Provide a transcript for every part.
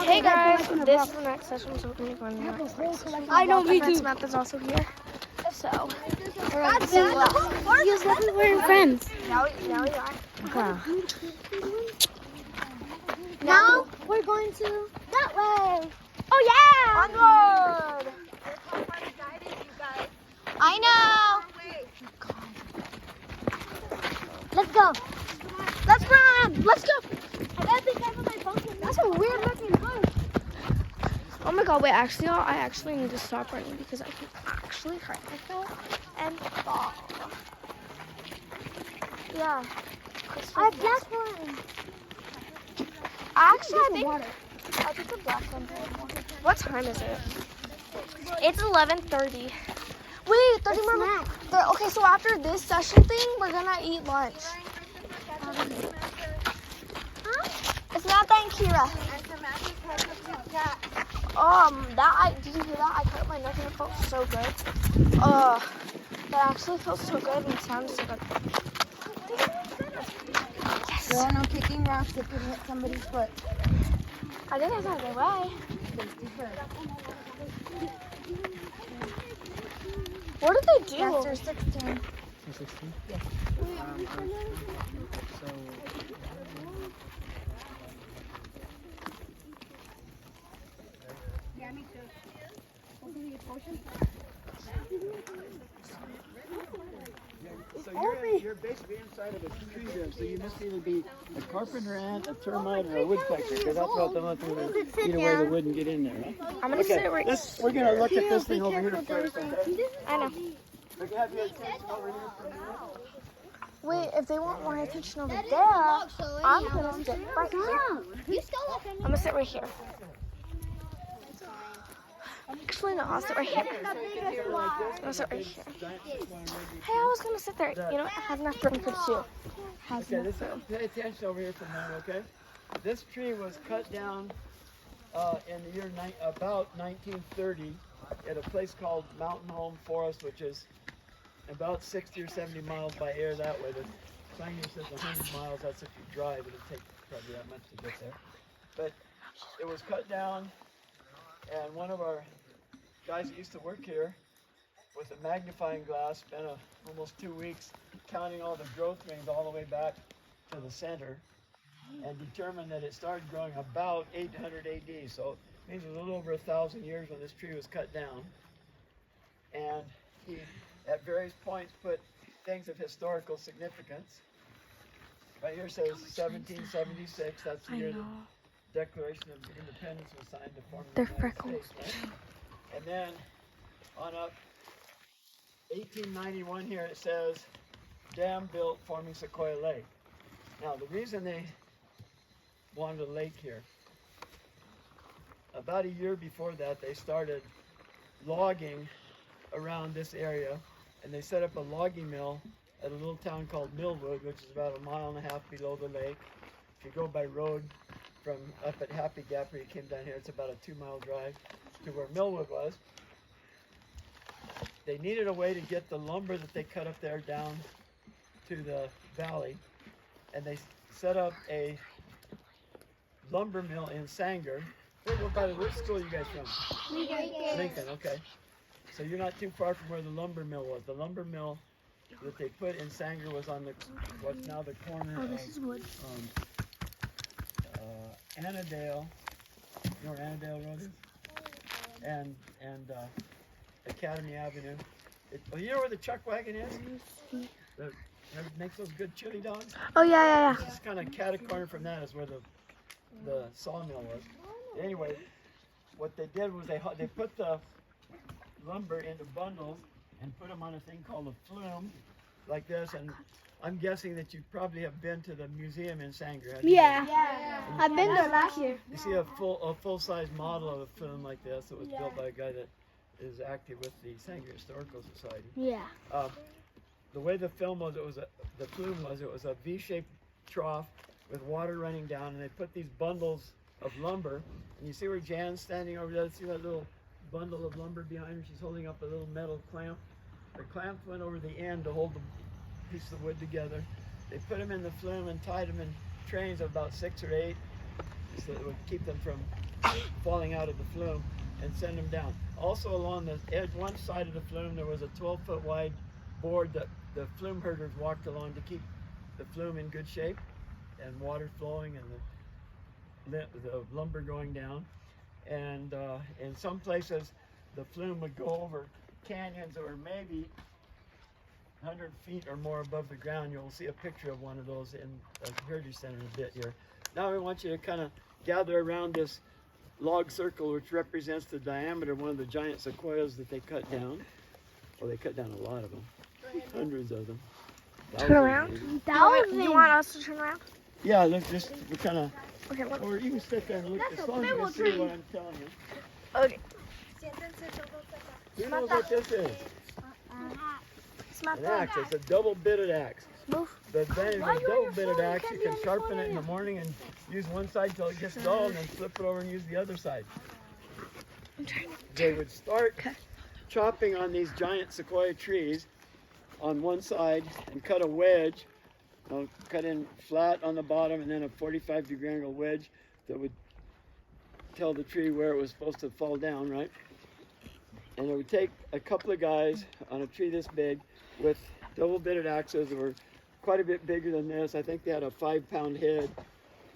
Hey guys, this is the next session, so we're going to go in the next session. I know, me too. Samantha's also here. So, we're God, because we're friends. now we are. Okay. Now we're going to that way. Oh yeah! Onward! I know. Let's go. Let's run. Let's go. I gotta be careful my pumpkin. That's a weird looking house. Oh my god, wait, actually, I actually need to stop running because I can actually hurt myself and fall. Yeah. I have black one. Actually, I think the black one's more. What time is it? It's 11:30. Wait, 30 more minutes. Okay, so after this session thing, we're gonna eat lunch. It's Samantha and Kira. Did you hear that? I cut my neck and it felt so good. That actually felt so good and it sounded so good. Yes. There are no kicking rocks if you hit somebody's foot. I think I got it away. What did they do? Yes, they're 16. 16? Yes. Yeah, me too. So you're basically inside of a tree there, so you must either be a carpenter ant, a termite, or a woodpecker, because that's what they're looking to eat away the wood and get in there. Huh? I'm gonna sit right. We're going to look at this thing over here first. Okay? I know. We can have your attention over here for a minute. Wait, if they want my attention over there, I'm gonna sit right here. I'm gonna sit right here. Actually, no, I'll sit right here. I'll sit right here. Hey, I was gonna sit there. You know, it has enough room for two. Okay, pay attention over here for a minute, okay? This tree was cut down in the year about 1930 at a place called Mountain Home Forest, which is about 60 or 70 miles by air that way. The sign here says 100 miles. That's if you drive. It'll take probably that much to get there. But it was cut down, and one of our guys that used to work here with a magnifying glass spent almost 2 weeks counting all the growth rings all the way back to the center and determined that it started growing about 800 AD. So it means a little over 1,000 years when this tree was cut down. And he, at various points, put things of historical significance. Right here says 1776. That's the year the Declaration of Independence was signed to form the United States. Right? And then on up, 1891 here it says, dam built forming Sequoia Lake. Now the reason they wanted a lake here, about a year before that they started logging around this area, and they set up a logging mill at a little town called Millwood, which is about 1.5 miles below the lake. If you go by road from up at Happy Gap where you came down here, it's about a 2-mile drive to where Millwood was. They needed a way to get the lumber that they cut up there down to the valley, and they set up a lumber mill in Sanger. Which school are you guys from? Lincoln, okay. So you're not too far from where the lumber mill was. The lumber mill that they put in Sanger was on what's now the corner of Annandale. You know where Annandale Road is? And Academy Avenue. You know where the chuck wagon is? That makes those good chili dogs? Oh yeah. It's kind of cat-a-corner from that is where the sawmill was. Anyway, what they did was they put the lumber into bundles and put them on a thing called a flume, like this. And I'm guessing that you probably have been to the museum in Sanger. Yeah. I've been there last year. You see a full-size model of a flume like this that was built by a guy that is active with the Sanger Historical Society. Yeah. The way the flume was, it was a V-shaped trough with water running down, and they put these bundles of lumber. And you see where Jan's standing over there? See that little bundle of lumber behind her? She's holding up a little metal clamp. The clamp went over the end to hold the piece of wood together. They put them in the flume and tied them in trains of about 6 or 8 so it would keep them from falling out of the flume and send them down. Also along the edge, one side of the flume, there was a 12-foot wide board that the flume herders walked along to keep the flume in good shape and water flowing and the lumber going down. And in some places, the flume would go over canyons that were maybe 100 feet or more above the ground. You'll see a picture of one of those in the Heritage Center in a bit here. Now we want you to kind of gather around this log circle, which represents the diameter of one of the giant sequoias that they cut down. Well, they cut down a lot of them, hundreds of them. Turn around. You want us to turn around? Yeah, look, just we kind of, Okay, look. or you can sit there and look as long as you can see what I'm telling you. Okay. Who knows what this is? It's my An phone. axe. It's a double-bitted axe. Move. The advantage of a double-bitted axe, you can sharpen it in the morning and use one side till it gets dull, and then flip it over and use the other side. They would start chopping on these giant sequoia trees on one side and cut a wedge, cut in flat on the bottom, and then a 45-degree angle wedge that would tell the tree where it was supposed to fall down, right? And it would take a couple of guys on a tree this big with double-bitted axes that were quite a bit bigger than this. I think they had a 5-pound head.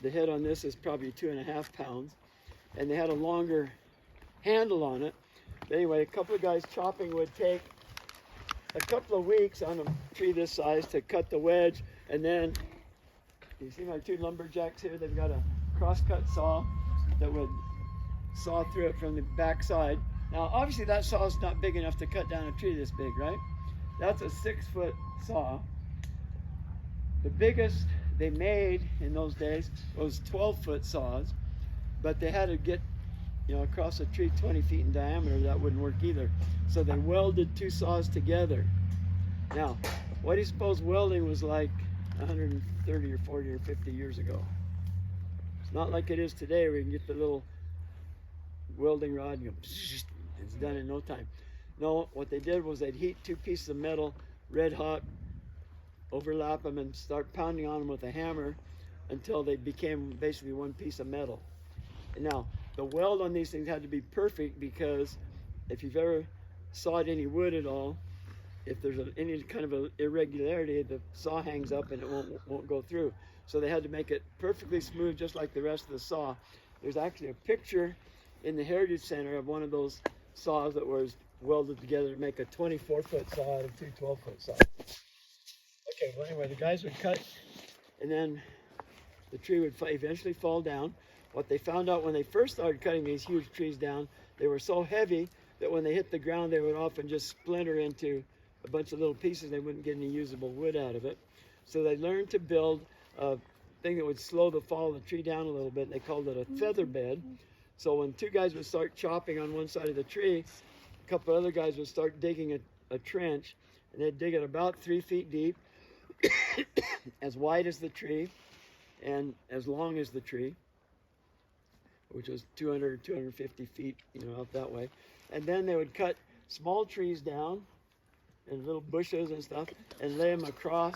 The head on this is probably 2.5 pounds. And they had a longer handle on it. But anyway, a couple of guys chopping would take a couple of weeks on a tree this size to cut the wedge. And then, you see my two lumberjacks here? They've got a cross-cut saw that would saw through it from the back side. Now, obviously that saw is not big enough to cut down a tree this big, right? That's a 6-foot saw. The biggest they made in those days was 12-foot saws, but they had to get, across a tree 20 feet in diameter. That wouldn't work either. So they welded two saws together. Now, what do you suppose welding was like 130 or 40 or 50 years ago? It's not like it is today where you can get the little welding rod and go, it's done in no time. No, what they did was they'd heat two pieces of metal red hot, overlap them, and start pounding on them with a hammer until they became basically one piece of metal. And now, the weld on these things had to be perfect, because if you've ever sawed any wood at all, if there's any kind of an irregularity, the saw hangs up and it won't go through. So they had to make it perfectly smooth, just like the rest of the saw. There's actually a picture in the Heritage Center of one of those saws that was welded together to make a 24-foot saw out of two 12-foot saws. Okay, well anyway, the guys would cut, and then the tree would eventually fall down. What they found out when they first started cutting these huge trees down, they were so heavy that when they hit the ground, they would often just splinter into a bunch of little pieces. They wouldn't get any usable wood out of it. So they learned to build a thing that would slow the fall of the tree down a little bit. They called it a feather bed. So when two guys would start chopping on one side of the tree, a couple other guys would start digging a trench, and they'd dig it about 3 feet deep, as wide as the tree and as long as the tree, which was 200, 250 feet, out that way. And then they would cut small trees down and little bushes and stuff and lay them across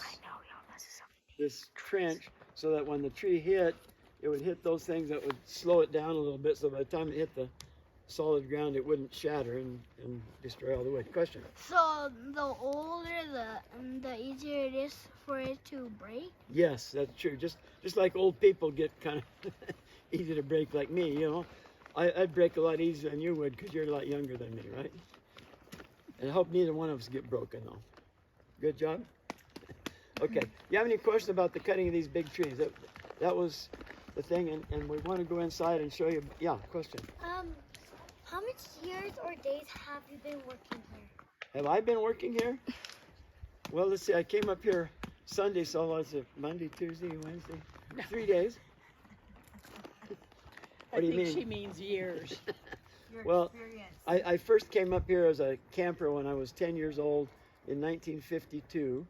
this trench so that when the tree hit, it would hit those things that would slow it down a little bit, so by the time it hit the solid ground, it wouldn't shatter and destroy all the wood. Question? So the older, the easier it is for it to break? Yes, that's true. Just like old people get kind of easy to break like me, I'd break a lot easier than you would, because you're a lot younger than me, right? And I hope neither one of us get broken, though. Good job? Okay. You have any questions about the cutting of these big trees? That was the thing, and we want to go inside and show you. Yeah, question. How much years or days have you been working here? Have I been working here? Well, let's see. I came up here Sunday, so was it Monday, Tuesday, Wednesday? 3 days. What do you mean? She means years. Well, I first came up here as a camper when I was 10 years old in 1952.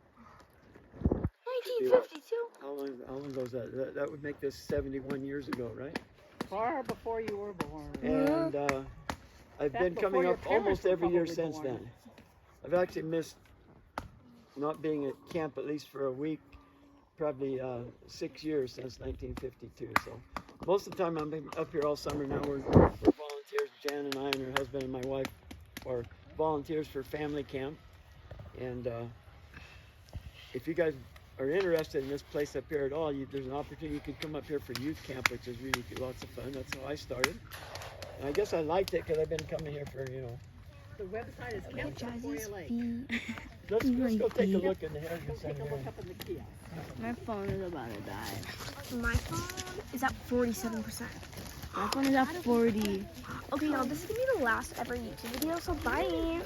1952? How long ago was that? That would make this 71 years ago, right? Far before you were born. And I've That's been coming before your up almost parents were every year probably since born. then. I've actually missed not being at camp at least for a week, probably 6 years since 1952. So most of the time I'm up here all summer now. We're volunteers. Jan and I and her husband and my wife are volunteers for family camp. And if you guys are interested in this place up here at all, there's an opportunity. You can come up here for youth camp, which is really lots of fun. That's how I started. And I guess I liked it because I've been coming here for, you know. The website is Camp Sequoia Lake. Let's go take a look in the Harrison Take Center. a look up in the kiosk. My phone is about to die. My phone is at 47%. My phone is at 40. Okay, y'all, this is gonna be the last ever YouTube video, so bye.